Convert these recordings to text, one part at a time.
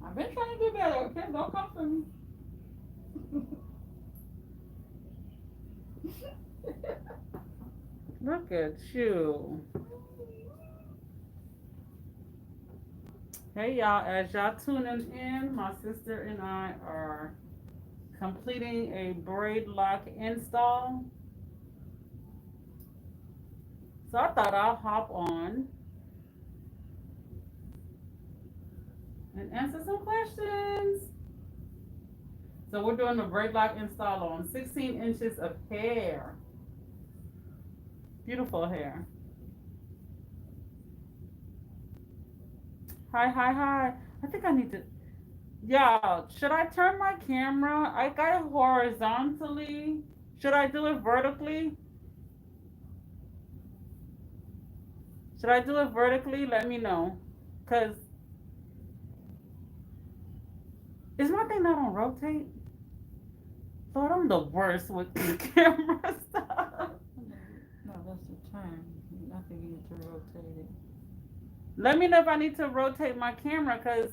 I've been trying to do better. Okay, don't come for me. Look at you. Hey y'all, as y'all tuning in, my sister and I are completing a braid lock install. So I thought I'll hop on and answer some questions. So we're doing a braid lock install on 16 inches of hair. Beautiful hair. Hi, hi, hi. I think I need to. Y'all, should I turn my camera? I got it horizontally. Should I do it vertically? Should I do it vertically? Let me know. Because is my thing not on rotate? Lord, I'm the worst with camera stuff. No, that's the turn. I think you need to rotate it. Let me know if I need to rotate my camera because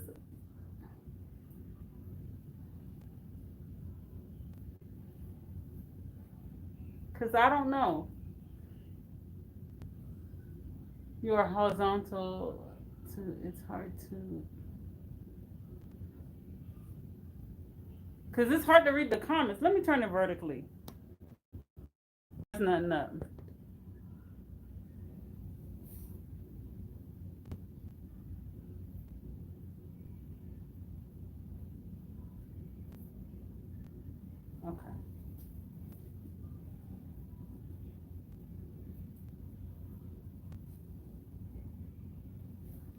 I don't know. You are horizontal to it's hard to because it's hard to read the comments. Let me turn it vertically. That's nothing up. Okay.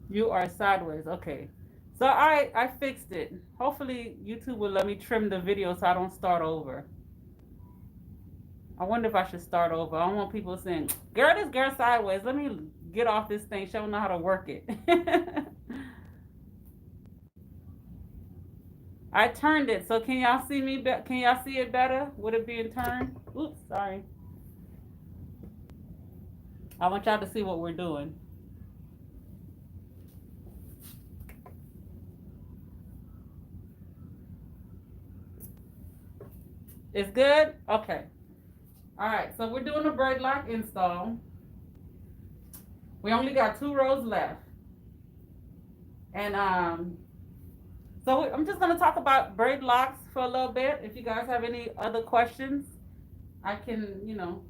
You are sideways. Okay. So I fixed it. Hopefully YouTube will let me trim the video so I don't start over. I wonder if I should start over. I don't want people saying, girl, this girl sideways. Let me get off this thing. She don't know how to work it. I turned it. So can y'all see me? Can y'all see it better? Would it be in turn? Oops, sorry. I want y'all to see what we're doing. It's good? Okay. All right. So we're doing a braid lock install. We only got 2 rows left. And so I'm just gonna talk about braid locks for a little bit. If you guys have any other questions, I can,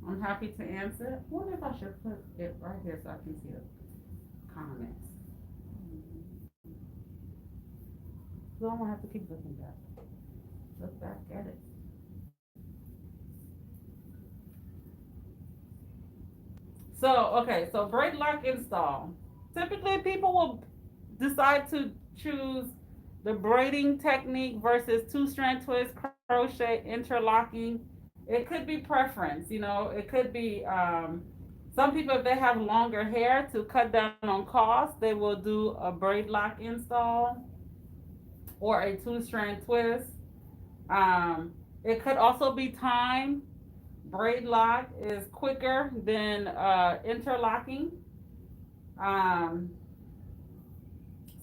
I'm happy to answer. I wonder if I should put it right here so I can see the comments. So I don't have to keep looking back. Look back at it. So, okay, so braid lock install. Typically, people will decide to choose the braiding technique versus two-strand twist, crochet, interlocking. It could be preference, it could be some people, if they have longer hair to cut down on cost, they will do a braid lock install or a two-strand twist. It could also be time. Braid lock is quicker than interlocking. Um,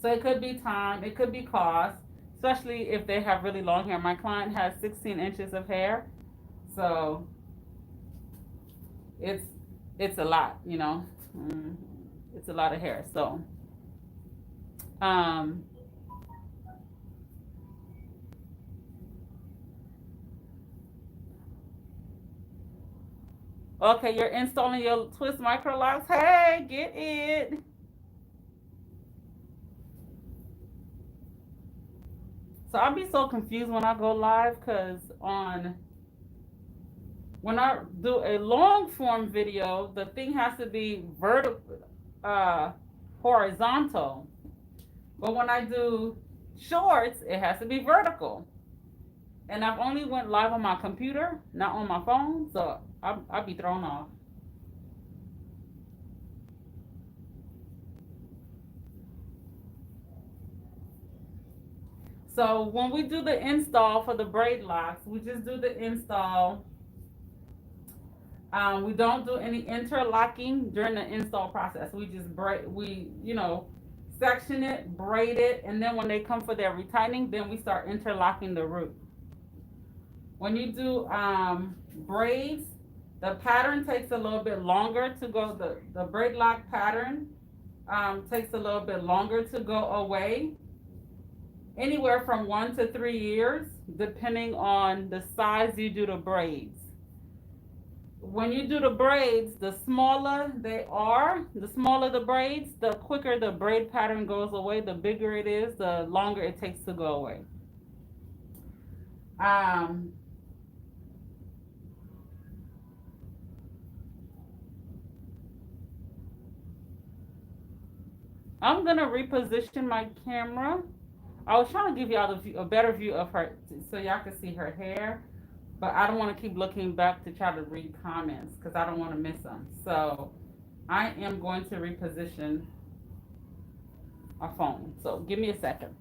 so it could be time, it could be cost, especially if they have really long hair. My client has 16 inches of hair, so it's it's a lot. Mm, it's a lot of hair. So, um, okay, you're installing your twist micro locks. Hey, get it. So I'll be so confused when I go live because on when I do a long form video, the thing has to be uh, horizontal. But when I do shorts, it has to be vertical. And I've only went live on my computer, not on my phone, so I'll be thrown off. So when we do the install for the braid locks, we just do the install. We don't do any interlocking during the install process. We just braid. We section it, braid it, and then when they come for their retightening, then we start interlocking the root. When you do braids, the pattern takes a little bit longer to go. The Braidloc pattern takes a little bit longer to go away, anywhere from 1 to 3 years, depending on the size you do the braids. When you do the braids, the smaller they are, the smaller the braids, the quicker the braid pattern goes away. The bigger it is, the longer it takes to go away. I'm gonna reposition my camera. I was trying to give y'all a better view of her so y'all can see her hair, but I don't want to keep looking back to try to read comments because I don't want to miss them. So I am going to reposition our phone. So give me a second.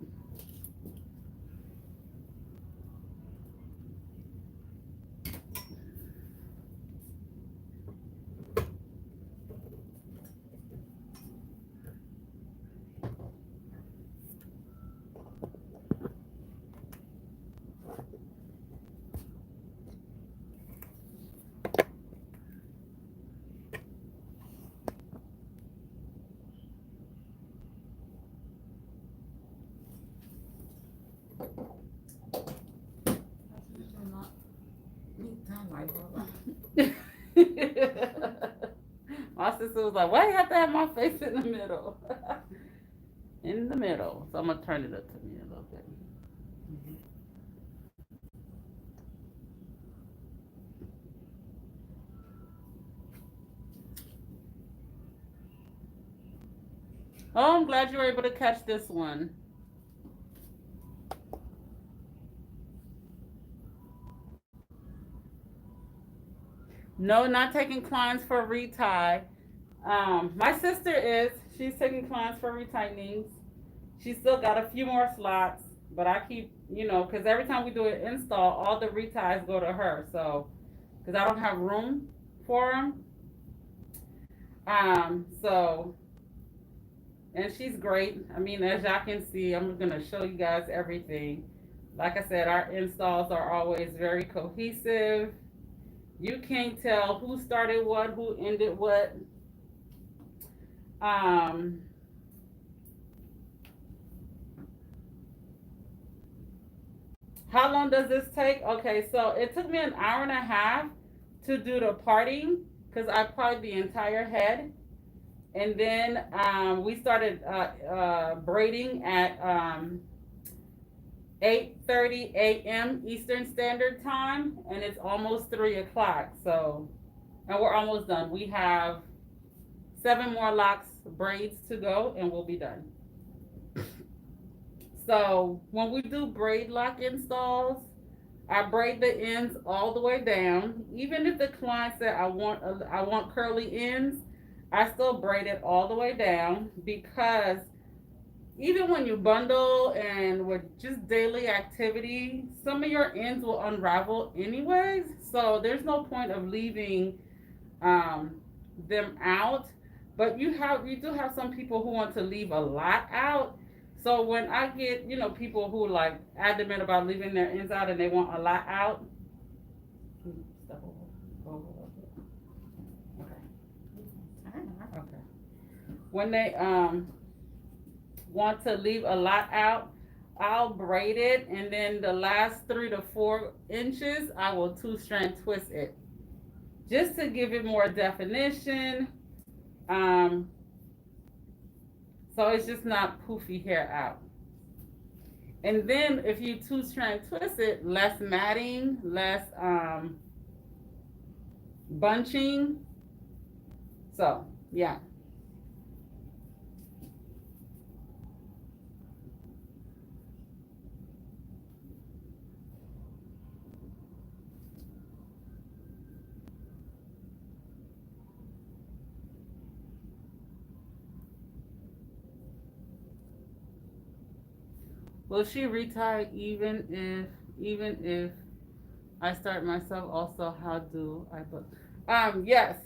My sister was like, why do you have to have my face in the middle? In the middle. So I'm going to turn it up to me a little bit. Oh, I'm glad you were able to catch this one. No, not taking clients for retie. My sister is. She's taking clients for retightings. She's still got a few more slots, but I keep, because every time we do an install, all the reties go to her. So, because I don't have room for them. So, and she's great. I mean, as y'all can see, I'm going to show you guys everything. Like I said, our installs are always very cohesive. You can't tell who started what, who ended what. How long does this take? Okay, so it took me an hour and a half to do the parting because I parted the entire head. And then we started braiding at 8:30 a.m. Eastern Standard Time, and it's almost 3 o'clock. So, and we're almost done. We have 7 more locks braids to go, and we'll be done. So when we do Braidloc installs, I braid the ends all the way down. Even if the client said I want curly ends, I still braid it all the way down because even when you bundle and with just daily activity, some of your ends will unravel anyways. So there's no point of leaving them out. But you do have some people who want to leave a lot out. So when I get, people who like adamant about leaving their ends out and they want a lot out. Okay. When they want to leave a lot out, I'll braid it, and then the last 3 to 4 inches, I will 2-strand twist it, just to give it more definition. So it's just not poofy hair out. And then if you 2-strand twist it, less matting, less bunching. So yeah. Will she retie even if I start myself? Also, how do I book? Yes.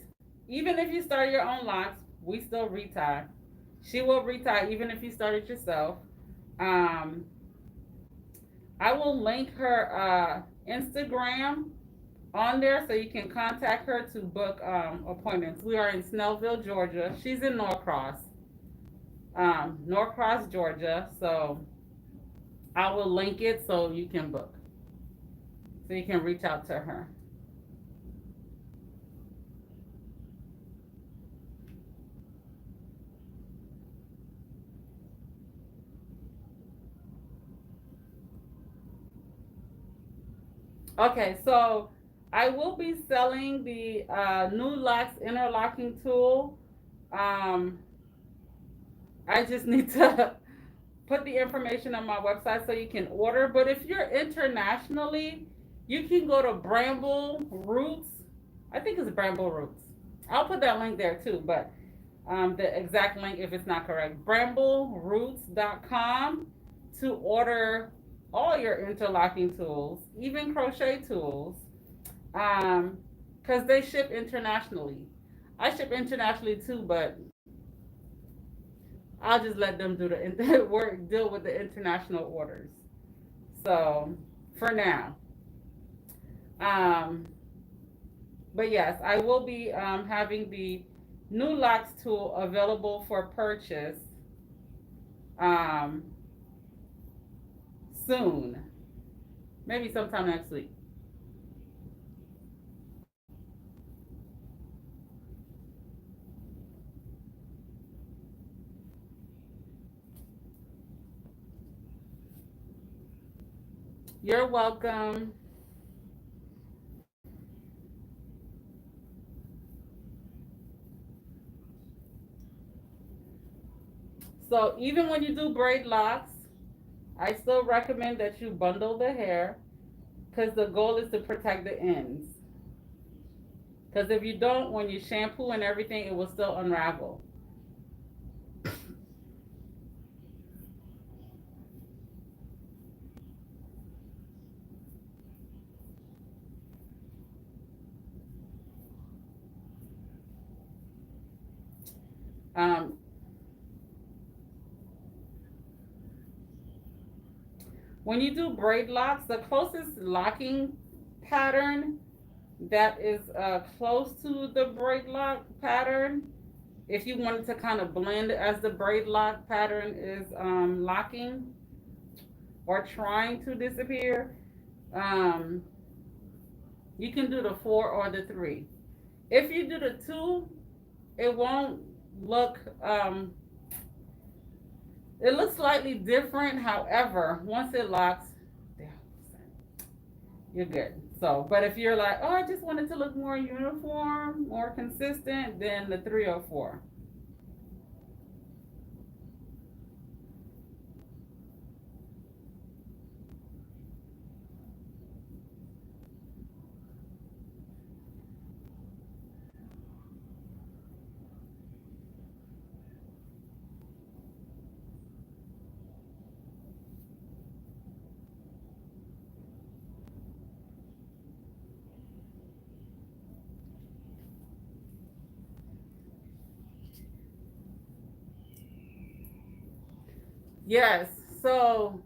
Even if you start your own locks, we still retie. She will retie even if you start it yourself. Um, I will link her Instagram on there so you can contact her to book appointments. We are in Snellville, Georgia. She's in Norcross, Georgia. So I will link it so you can book, so you can reach out to her. Okay, so I will be selling the new Locs interlocking tool. Um, I just need to put the information on my website so you can order. But if you're internationally, you can go to Bramble Roots. I think it's Bramble Roots. I'll put that link there too, but the exact link if it's not correct. BrambleRoots.com to order all your interlocking tools, even crochet tools, because they ship internationally. I ship internationally too, but I'll just let them do the work, deal with the international orders. So for now, um, but yes, I will be having the new Locs tool available for purchase um, soon, maybe sometime next week. You're welcome. So even when you do braid locks, I still recommend that you bundle the hair because the goal is to protect the ends. Because if you don't, when you shampoo and everything, it will still unravel. Um, when you do braid locks, the closest locking pattern that is close to the braid lock pattern, if you wanted to kind of blend as the braid lock pattern is locking or trying to disappear, um, you can do the 4 or the 3. If you do the 2, it won't look, it looks slightly different. However, once it locks, you're good. So, but if you're like, oh, I just want it to look more uniform, more consistent, then the 3 or 4. Yes. So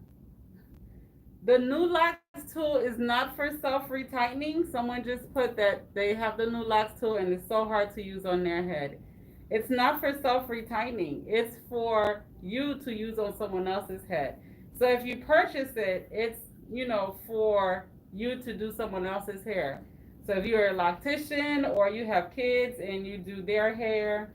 the new locks tool is not for self retightening. Someone just put that they have the new locks tool and it's so hard to use on their head. It's not for self retightening. It's for you to use on someone else's head. So if you purchase it, it's for you to do someone else's hair. So if you're a loctician or you have kids and you do their hair,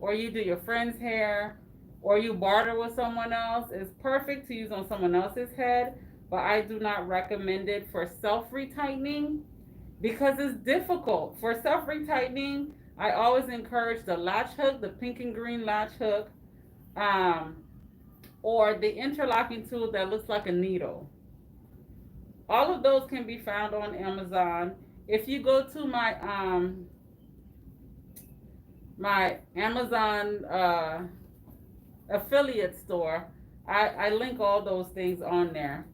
or you do your friend's hair, or you barter with someone else, it's perfect to use on someone else's head. But I do not recommend it for self retightening because it's difficult. For self retightening, I always encourage the latch hook, the pink and green latch hook, um, or the interlocking tool that looks like a needle. All of those can be found on Amazon. If you go to my Amazon affiliate store, I link all those things on there.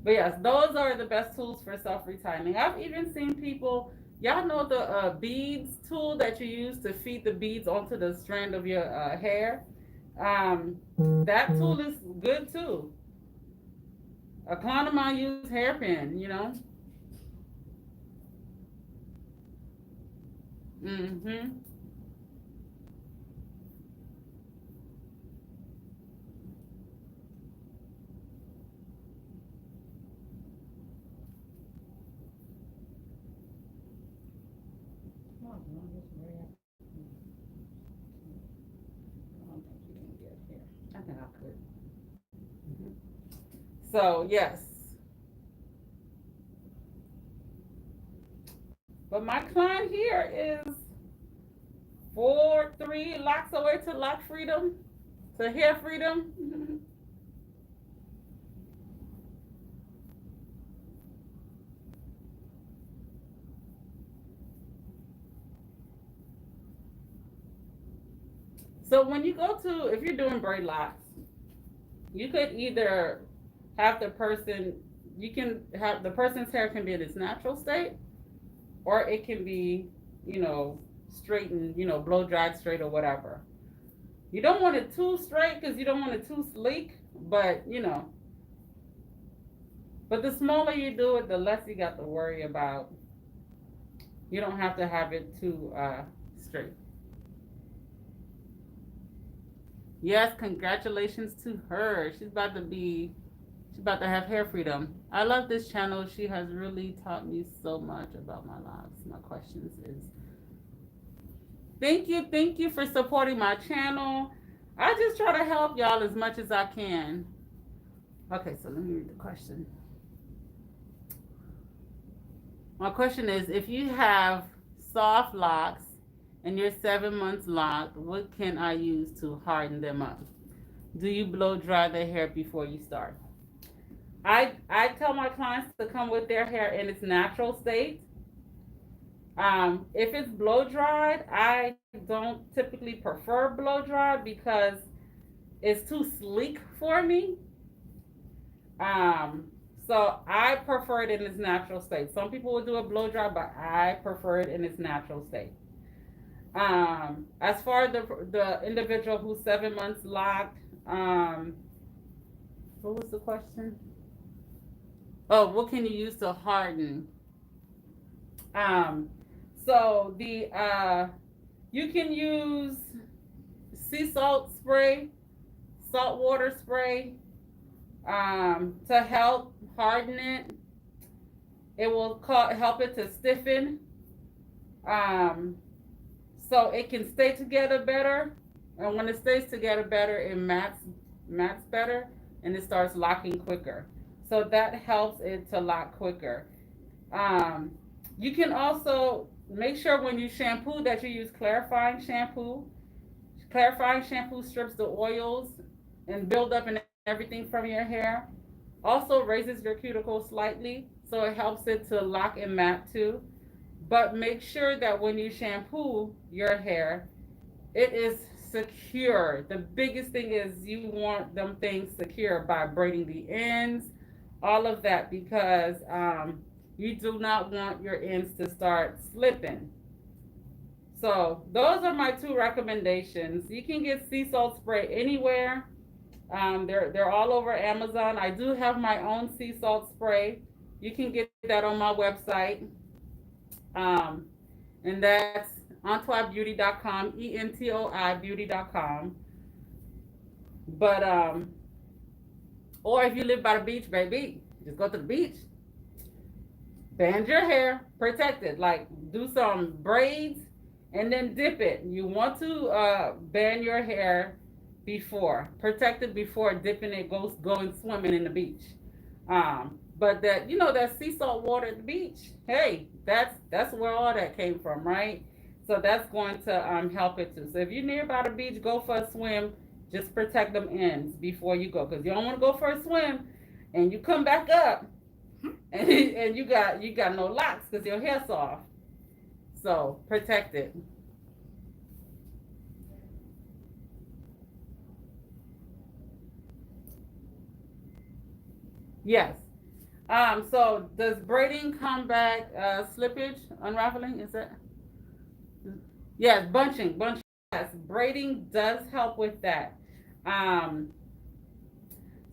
But yes, those are the best tools for self retightening. I've even seen people Y'all know the beads tool that you use to feed the beads onto the strand of your hair? That tool is good too. A client of mine used hairpin, you know? Mm-hmm. Oh, no, this way I don't think you can get here. I think I could. So, yes. But my client here is 4-3 locks away to lock freedom, to hair freedom. So when you go to, if you're doing braid locks, you could either have the person, you can have the person's hair can be in its natural state, or it can be, you know, straightened, you know, blow dried straight or whatever. You don't want it too straight because you don't want it too sleek, but you know, but the smaller you do it, the less you got to worry about. You don't have to have it too straight. Yes, congratulations to her. She's about to have hair freedom. I love this channel. She has really taught me so much about my lives. My questions is thank you for supporting my channel. I just try to help y'all as much as I can. Okay, so let me read the question. My question is, if you have soft locks and you're 7 months locked, what can I use to harden them up? Do you blow dry the hair before you start? I tell my clients to come with their hair in its natural state. If it's blow dried, I don't typically prefer blow dried because it's too sleek for me. Um, so I prefer it in its natural state. Some people will do a blow dry, but I prefer it in its natural state. As far as the individual who's 7 months locked, what was the question? Oh, what can you use to harden? Um, so the you can use sea salt spray, salt water spray, to help harden it. It will help it to stiffen, um, so it can stay together better. And when it stays together better, it mats better, and it starts locking quicker. So that helps it to lock quicker. Um, you can also make sure when you shampoo that you use clarifying shampoo. Clarifying shampoo strips the oils and buildup and everything from your hair. Also raises your cuticle slightly, so it helps it to lock and mat too. But make sure that when you shampoo your hair, it is secure. The biggest thing is you want them things secure by braiding the ends, all of that, because you do not want your ends to start slipping. So those are my two recommendations. You can get sea salt spray anywhere. They're all over Amazon. I do have my own sea salt spray. You can get that on my website. Um, and that's entoibeauty.com, ENTOI beauty.com. But or if you live by the beach, baby, just go to the beach. Band your hair, protect it. Like do some braids and then dip it. You want to band your hair before, protect it before dipping it, going swimming in the beach. But that that sea salt water at the beach, hey, that's where all that came from, right? So that's going to help it too. So if you're nearby the beach, go for a swim. Just protect them ends before you go, because you don't want to go for a swim and you come back up and you got no locks because your hair's soft. So protect it. Yes. So does braiding combat slippage, unraveling? Is that? Yes, bunching. Yes, braiding does help with that. Um,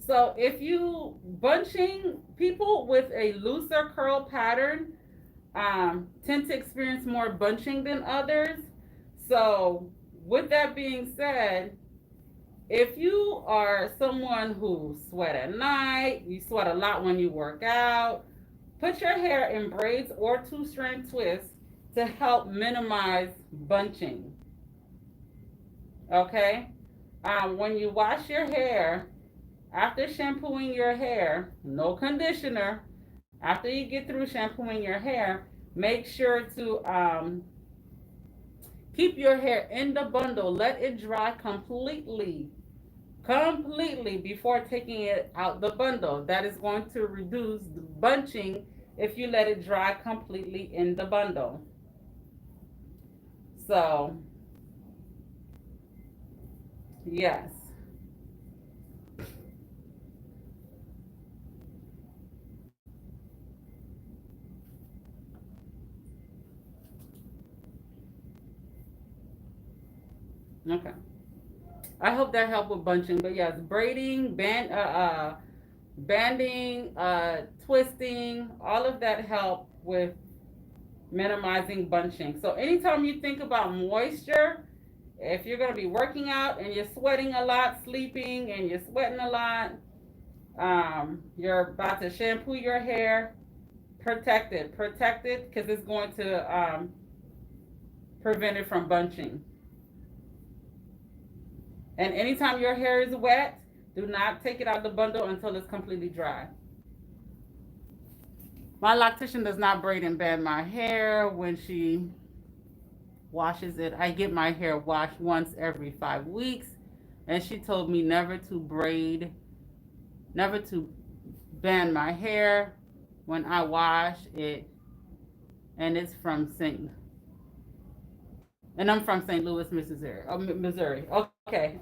so if you bunching people with a looser curl pattern tend to experience more bunching than others. So with that being said, if you are someone who sweat at night, you sweat a lot when you work out, put your hair in braids or two-strand twists to help minimize bunching. Okay? When you wash your hair, after shampooing your hair, no conditioner, after you get through shampooing your hair, make sure to keep your hair in the bundle. Let it dry completely before taking it out the bundle. That is going to reduce the bunching if you let it dry completely in the bundle. So, yes. Okay. I hope that helped with bunching. But yes, braiding, banding, twisting, all of that help with minimizing bunching. So anytime you think about moisture, if you're going to be working out and you're sweating a lot, sleeping and you're sweating a lot, you're about to shampoo your hair, protect it because it's going to prevent it from bunching. And anytime your hair is wet, do not take it out of the bundle until it's completely dry. My loctician does not braid and band my hair when she washes it. I get my hair washed once every 5 weeks, and she told me never to band my hair when I wash it. And it's from St. And I'm from St. Louis, Missouri. Oh, Missouri. Okay.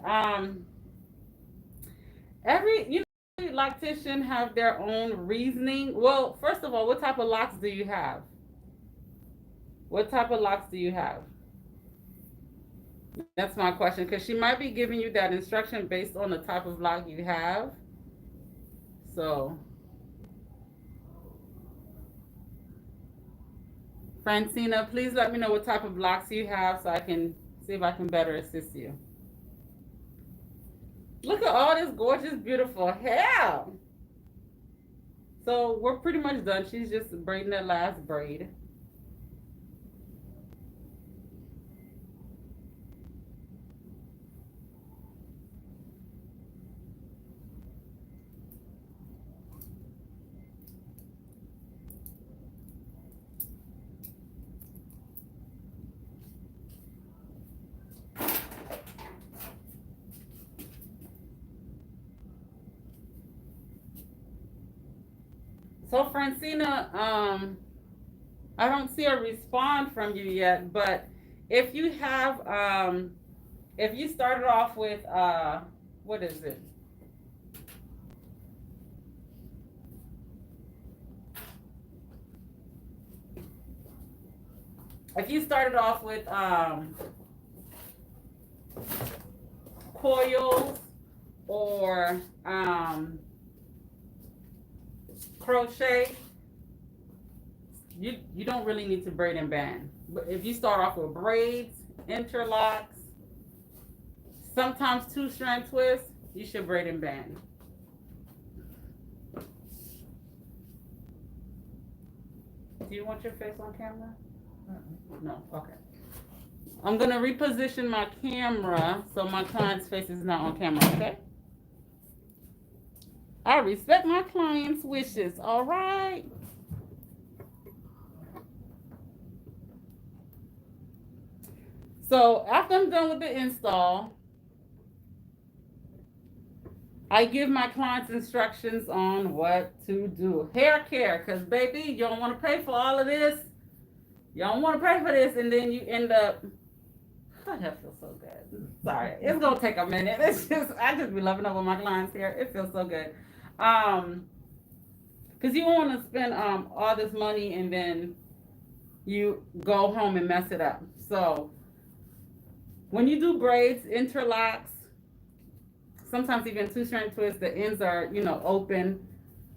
Every loctician have their own reasoning. Well, first of all, what type of locks do you have? What type of locks do you have? That's my question, because she might be giving you that instruction based on the type of lock you have. So, Francina, please let me know what type of locks you have so I can see if I can better assist you. Look at all this gorgeous, beautiful hair. So we're pretty much done. She's just braiding that last braid. So Francina, I don't see a response from you yet, but if you have, if you started off with, what is it? If you started off with coils or crochet, you don't really need to braid and band. But if you start off with braids, interlocks, sometimes two-strand twists, you should braid and band. Do you want your face on camera? No, okay. I'm gonna reposition my camera so my client's face is not on camera, okay? I respect my client's wishes, all right? So after I'm done with the install, I give my clients instructions on what to do. Hair care, because baby, you don't want to pay for all of this. You don't want to pay for this, and then you end up, oh, that feels so good. Sorry, it's gonna take a minute. It's just, I just be loving up with my clients here. It feels so good. because you don't want to spend all this money and then you go home and mess it up. So when you do braids, interlocks, sometimes even two-strand twists, the ends are, open,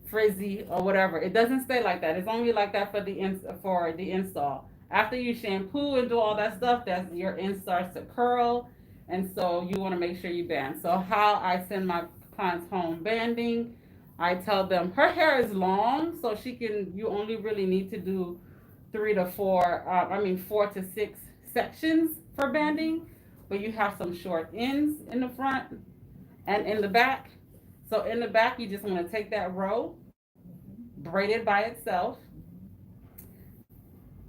frizzy, or whatever. It doesn't stay like that. It's only like that for the install. After you shampoo and do all that stuff, that's your end starts to curl, and so you want to make sure you band. So how I send my clients home banding, I tell them her hair is long, so you only really need to do 4 to 6 sections for banding, but you have some short ends in the front and in the back. So in the back, you just want to take that row, braid it by itself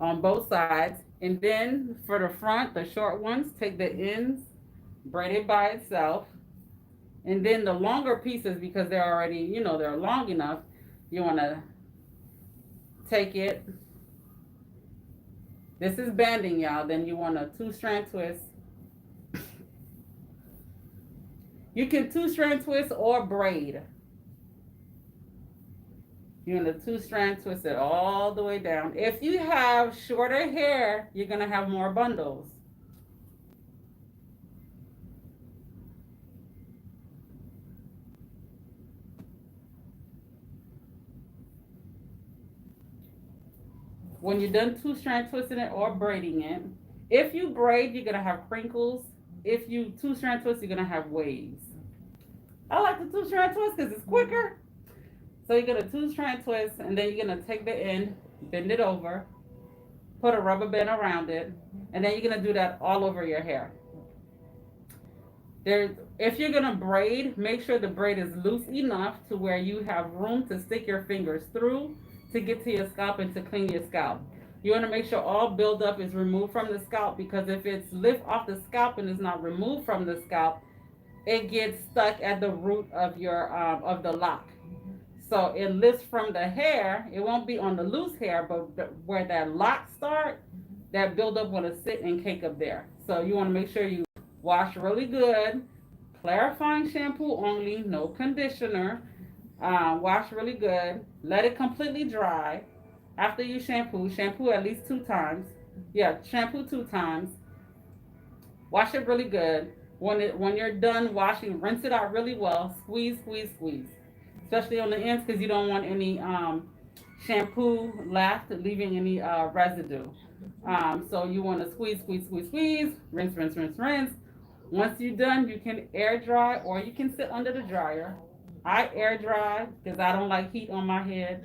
on both sides, and then for the front, the short ones, take the ends, braid it by itself, and then the longer pieces, because they're already, they're long enough, you want to take it. This is banding, y'all. Then you want a two-strand twist. You can two-strand twist or braid. You're going to two-strand twist it all the way down. If you have shorter hair, you're going to have more bundles. When you're done two-strand twisting it or braiding it, if you braid, you're going to have crinkles. If you two-strand twist, you're going to have waves. I like the two-strand twist because it's quicker. So you're going to two-strand twist, and then you're going to take the end, bend it over, put a rubber band around it, and then you're going to do that all over your hair. If you're going to braid, make sure the braid is loose enough to where you have room to stick your fingers through to get to your scalp and to clean your scalp. You want to make sure all buildup is removed from the scalp, because if it's lift off the scalp and is not removed from the scalp, it gets stuck at the root of the lock. So it lifts from the hair. It won't be on the loose hair, but where that lock start, that buildup want to sit and cake up there. So you want to make sure you wash really good, clarifying shampoo only, no conditioner. Wash really good. Let it completely dry. After you shampoo at least 2 times. Yeah, shampoo 2 times. Wash it really good. When you're done washing, rinse it out really well. Squeeze, squeeze, squeeze. Especially on the ends, because you don't want any shampoo left, leaving any residue. So you want to squeeze, squeeze, squeeze, squeeze. Rinse, rinse, rinse, rinse. Once you're done, you can air dry or you can sit under the dryer. I air dry because I don't like heat on my head.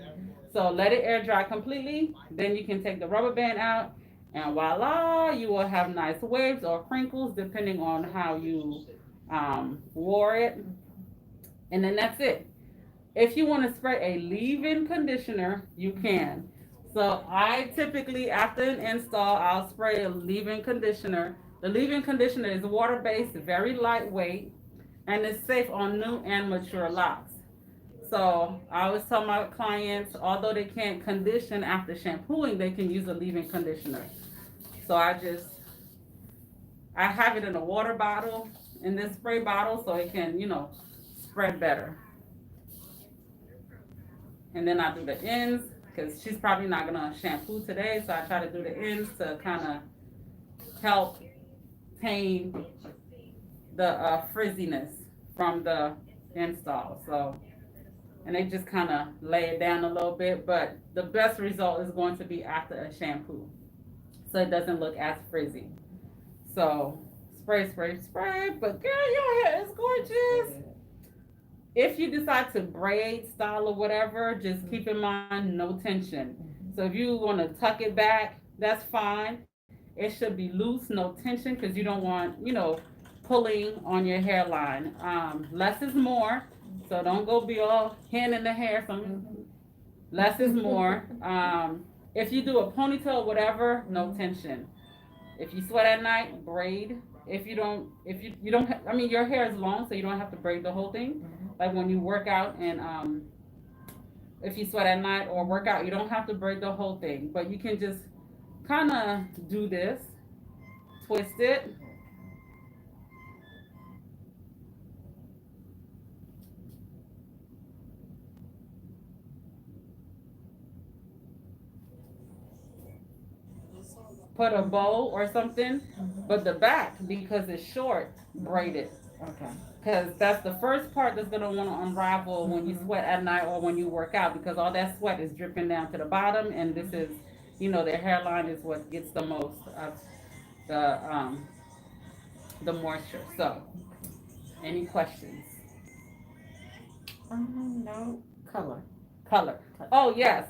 So let it air dry completely. Then you can take the rubber band out, and voila, you will have nice waves or crinkles depending on how you wore it. And then that's it. If you want to spray a leave-in conditioner, you can. So I typically, after an install, I'll spray a leave-in conditioner. The leave-in conditioner is water-based, very lightweight, and it's safe on new and mature locks. So I always tell my clients, although they can't condition after shampooing, they can use a leave-in conditioner. So I have it in a water bottle, in this spray bottle, so it can, spread better. And then I do the ends, because she's probably not gonna shampoo today, so I try to do the ends to kind of help tame the frizziness from the install. So, and they just kind of lay it down a little bit, but the best result is going to be after a shampoo, so it doesn't look as frizzy. So spray, spray, spray. But girl, your hair is gorgeous. If you decide to braid style or whatever, just keep in mind no tension. So if you want to tuck it back, that's fine. It should be loose, no tension, because you don't want, pulling on your hairline. Less is more, so don't go be all hand in the hair. Less is more. If you do a ponytail, whatever, no tension. If you sweat at night, braid. If you don't, your hair is long, so you don't have to braid the whole thing. Like when you work out and if you sweat at night or work out, you don't have to braid the whole thing, but you can just kind of do this, twist it. put a bow or something, Mhm. but the back, because it's short, braid it. Okay. Because that's the first part that's going to want to unravel when you Mhm. sweat at night or when you work out, because all that sweat is dripping down to the bottom, and this is, the hairline is what gets the most of the moisture. So, any questions? No color. Color. Oh yes.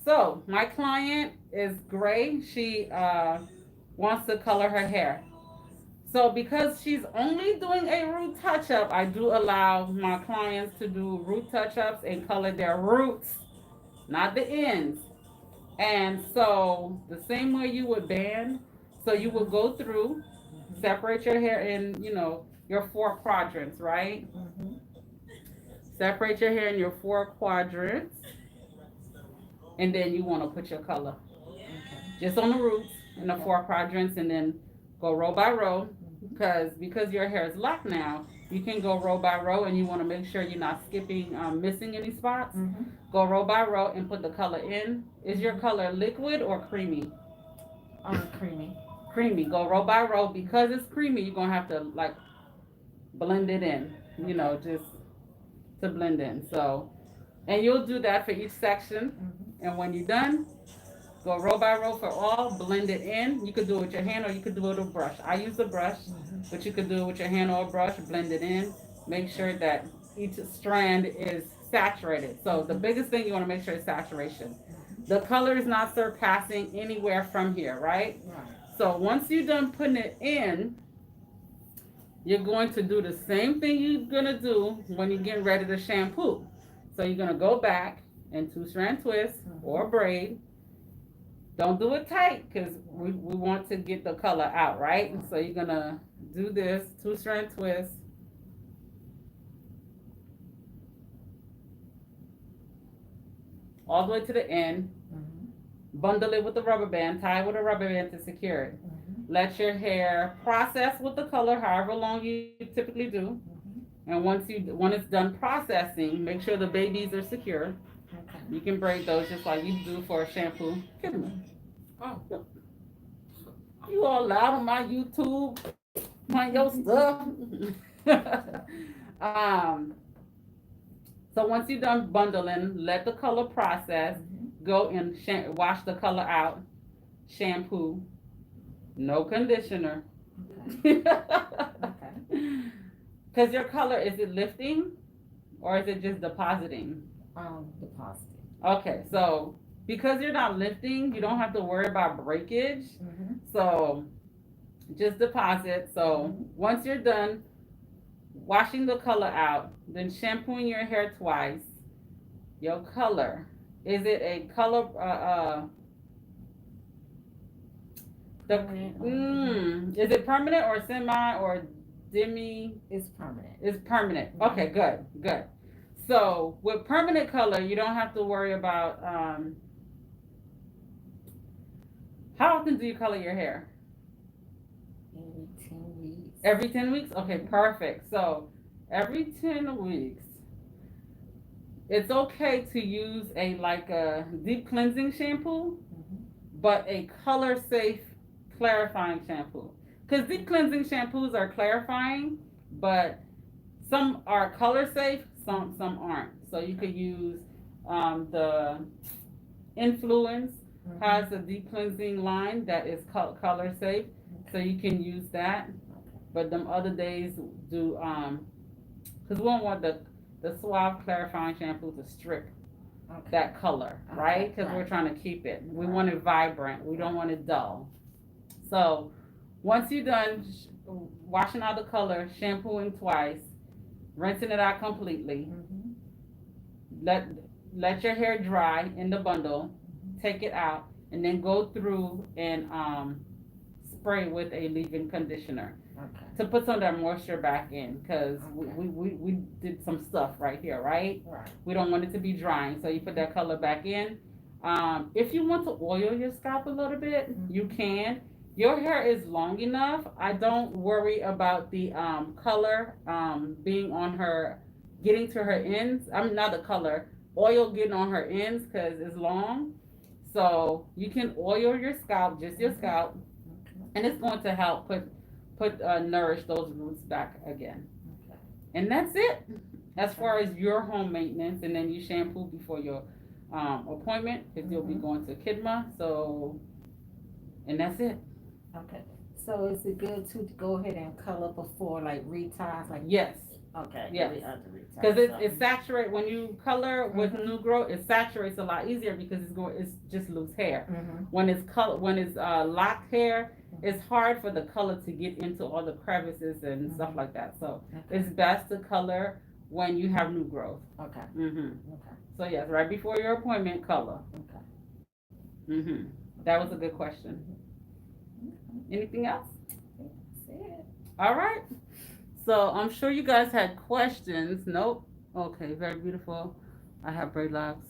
So my client is gray. She wants to color her hair. So because she's only doing a root touch up, I do allow my clients to do root touch ups and color their roots, not the ends. And so the same way you would band, so you would go through, Mhm. separate your hair in, your four quadrants, right? Mhm. Separate your hair in your four quadrants, and then you want to put your color Okay. just on the roots in the Okay. four quadrants, and then go row by row. Mhm. Because your hair is locked now, you can go row by row, and you want to make sure you're not missing any spots. Mhm. Go row by row and put the color in. Is your color liquid or creamy? Creamy. Creamy. Go row by row. Because it's creamy, you're gonna have to like blend it in. Okay. Just to blend in. So, and you'll do that for each section. Mhm. And when you're done, go row by row for all, blend it in. You could do it with your hand or you could do it with a brush. I use a brush, Mhm. but you could do it with your hand or a brush, blend it in. Make sure that each strand is saturated. So the biggest thing you want to make sure is saturation. The color is not surpassing anywhere from here, right? Right. So once you're done putting it in, you're going to do the same thing you're gonna do when you're getting ready to shampoo. So you're gonna go back and two strand twist or braid. Don't do it tight because we want to get the color out, right? So you're gonna do this two strand twist all the way to the end. Mhm. Bundle it with a rubber band, tie it with a rubber band to secure it. Mhm. Let your hair process with the color however long you typically do. Mhm. And when it's done processing, make sure the babies are secure. Okay. You can braid those just like you do for a shampoo. Give me. Oh. You all loud on my YouTube, my your stuff. um, so once you're done bundling, let the color process. Mhm. Go and wash the color out. Shampoo. No conditioner. Okay. Okay. Because your color, is it lifting or is it just depositing? Depositing. Okay, so because you're not lifting, you don't have to worry about breakage. Mhm. So just deposit. So once you're done washing the color out, then shampooing your hair twice. Your color, is it a color? Is it permanent or semi or demi? It's permanent. It's permanent. Okay, good, good. So with permanent color, you don't have to worry about how often do you color your hair? Every 10 weeks. Every 10 weeks? Okay, perfect. So every 10 weeks, it's okay to use a deep cleansing shampoo, Mhm. but a color safe clarifying shampoo. Because deep cleansing shampoos are clarifying, but some are color safe, some aren't. So you could use the Influence Mhm. has a deep cleansing line that is color safe, so you can use that. But them other days do because we don't want the suave clarifying shampoo to strip Okay. that color, right? Because we're Right. trying to keep it. We want it vibrant. We don't want it dull. So once you're done washing out the color, shampooing twice, rinsing it out completely, Mhm. let let your hair dry in the bundle, take it out, and then go through and spray with a leave-in conditioner Okay. to put some of that moisture back in because Okay. we did some stuff right here, right? Right. We don't want it to be drying, so you put that color back in. If you want to oil your scalp a little bit, you can. Your hair is long enough. I don't worry about the color being on her, getting to her ends. I'm not the color, oil getting on her ends because it's long. So you can oil your scalp, just your scalp, and it's going to help nourish those roots back again. Okay. And that's it as far as your home maintenance. And then you shampoo before your appointment because you'll be going to Kidma. So, and that's it. Okay. So is it good to go ahead and color before like reties? Like Yes. okay. Yes. Reties. Because it saturates when you color with new growth. It saturates a lot easier because it's just loose hair. When it's locked hair, it's hard for the color to get into all the crevices and stuff like that. So it's best to color when you have new growth. Okay. Okay. So yes, right before your appointment, color. Okay. That was a good question. Anything else? That's it. All right. So I'm sure you guys had questions. Nope. Okay, very beautiful. I have Braidlocs.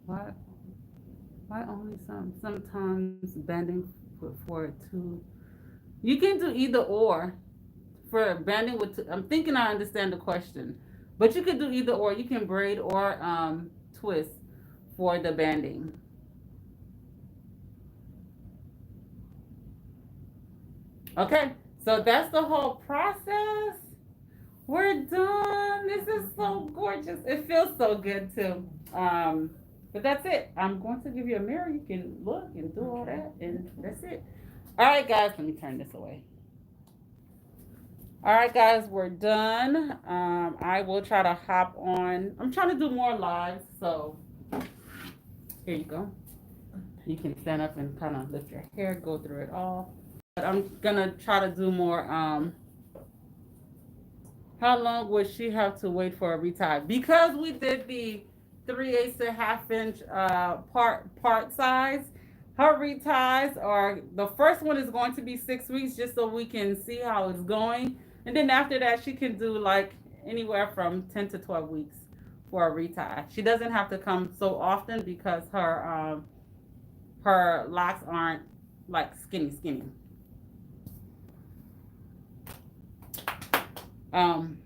Why? Why only some? Sometimes bending for two. You can do either or. For banding with, I'm thinking I understand the question, but you could do either or. You can braid or twist for the banding. Okay, so that's the whole process. We're done. This is so gorgeous. It feels so good too. But that's it. I'm going to give you a mirror. You can look and do all that, and that's it. All right, guys. Let me turn this away. All right, guys, we're done. I will try to hop on. I'm trying to do more lives, so here you go. You can stand up and kind of lift your hair, go through it all. But I'm gonna try to do more. How long would she have to wait for a retie? Because we did the 3/8 to ½ inch part size. Her reties are, the first one is going to be 6 weeks just so we can see how it's going. And then after that, she can do like anywhere from 10 to 12 weeks for a retie. She doesn't have to come so often because her locks aren't like skinny.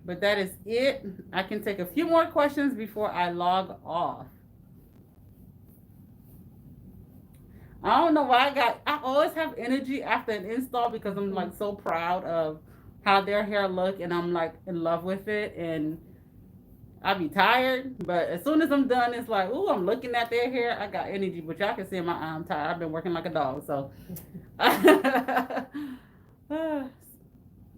But that is it. I can take a few more questions before I log off. I don't know why I always have energy after an install because I'm like so proud of how their hair look and I'm like in love with it, and I be tired, but as soon as I'm done, it's like, ooh, I'm looking at their hair. I got energy, but y'all can see in my eye I'm tired. I've been working like a dog, so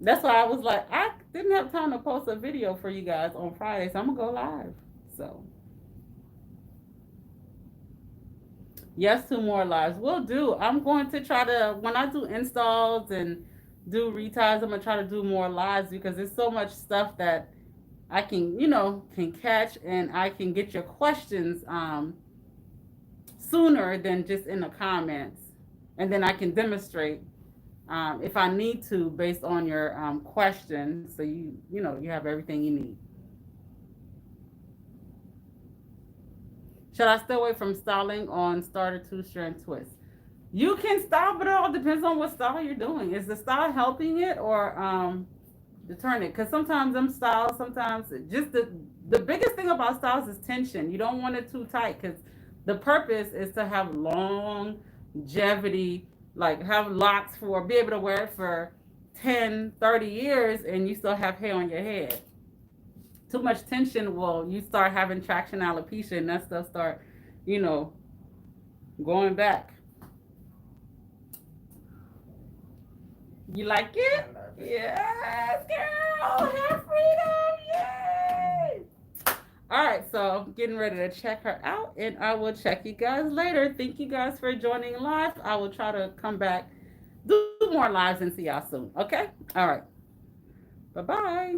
that's why I was like, I didn't have time to post a video for you guys on Friday, so I'm gonna go live. So yes, 2 more lives. Will do. I'm going to try to, when I do installs and do reties, I'm gonna try to do more lives because there's so much stuff that I can, can catch, and I can get your questions sooner than just in the comments, and then I can demonstrate if I need to based on your questions, so you have everything you need. Should I stay away from styling on starter 2-strand twist? You can style, but it all depends on what style you're doing. Is the style helping it or deterring it? Because sometimes them styles, sometimes just the biggest thing about styles is tension. You don't want it too tight because the purpose is to have longevity, like have locks be able to wear it for 10, 30 years and you still have hair on your head. Too much tension you start having traction alopecia and that stuff start, going back. You like it? Yes, girl, hair freedom, yay! All right, so I'm getting ready to check her out, and I will check you guys later. Thank you guys for joining live. I will try to come back, do more lives, and see y'all soon. Okay? All right. Bye-bye.